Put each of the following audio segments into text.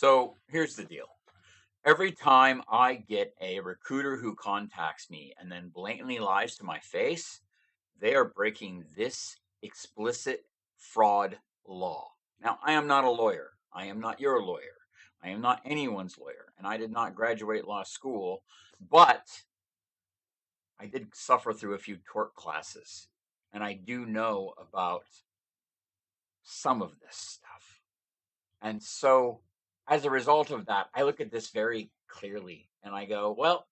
So here's the deal. Every time I get a recruiter who contacts me and then blatantly lies to my face, they are breaking this explicit fraud law. Now, I am not a lawyer. I am not your lawyer. I am not anyone's lawyer. And I did not graduate law school, but I did suffer through a few tort classes. And I do know about some of this stuff. And so, as a result of that, I look at this very clearly and I go, well,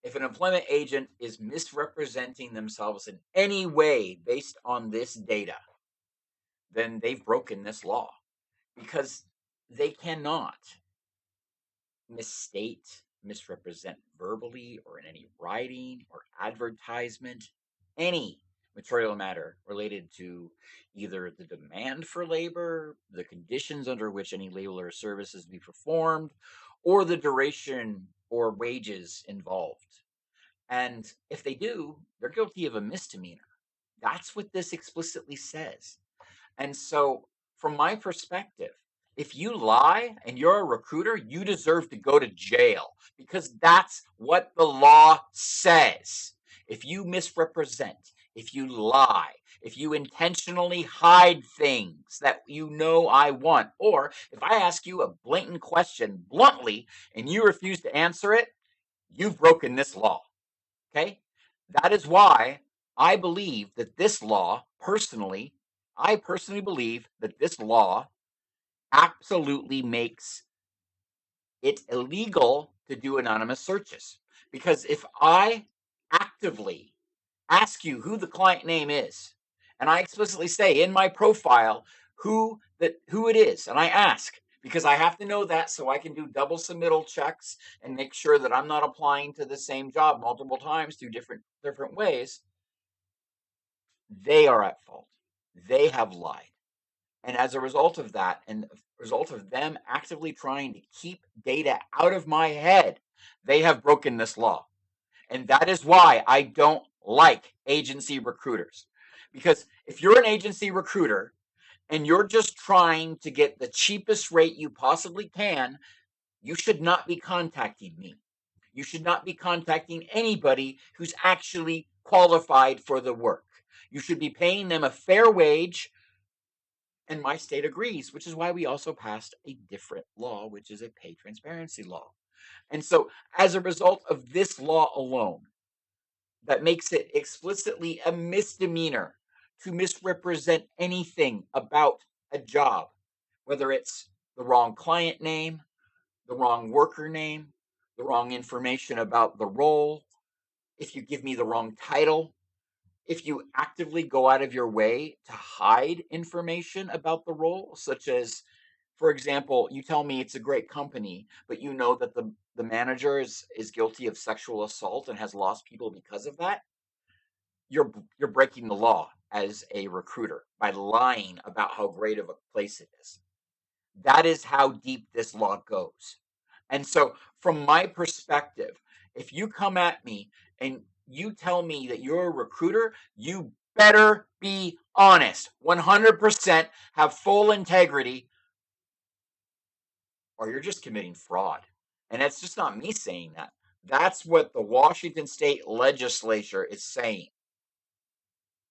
if an employment agent is misrepresenting themselves in any way based on this data, then they've broken this law because they cannot misstate, misrepresent verbally or in any writing or advertisement any material matter related to either the demand for labor, the conditions under which any labor or service is to be performed, or the duration or wages involved. And if they do, they're guilty of a misdemeanor. That's what this explicitly says. And so, from my perspective, if you lie and you're a recruiter, you deserve to go to jail because that's what the law says. If you misrepresent, if you lie, if you intentionally hide things that you know I want, or if I ask you a blatant question bluntly and you refuse to answer it, you've broken this law. Okay? That is why I believe that this law, I personally believe that this law absolutely makes it illegal to do anonymous searches. Because if I actively ask you who the client name is, and I explicitly say in my profile who it is, and I ask, because I have to know that so I can do double submittal checks and make sure that I'm not applying to the same job multiple times through different ways. They are at fault. They have lied. And as a result of that, and a result of them actively trying to keep data out of my head, they have broken this law. And that is why I don't like agency recruiters. Because if you're an agency recruiter and you're just trying to get the cheapest rate you possibly can, you should not be contacting me. You should not be contacting anybody who's actually qualified for the work. You should be paying them a fair wage, and my state agrees, which is why we also passed a different law, which is a pay transparency law. And so, as a result of this law alone, that makes it explicitly a misdemeanor to misrepresent anything about a job, whether it's the wrong client name, the wrong worker name, the wrong information about the role, if you give me the wrong title, if you actively go out of your way to hide information about the role, such as, for example, you tell me it's a great company, but you know that the manager is guilty of sexual assault and has lost people because of that, you're breaking the law as a recruiter by lying about how great of a place it is. That is how deep this law goes. And so, from my perspective, if you come at me and you tell me that you're a recruiter, you better be honest, 100%, have full integrity, or you're just committing fraud. And it's just not me saying that. That's what the Washington State legislature is saying.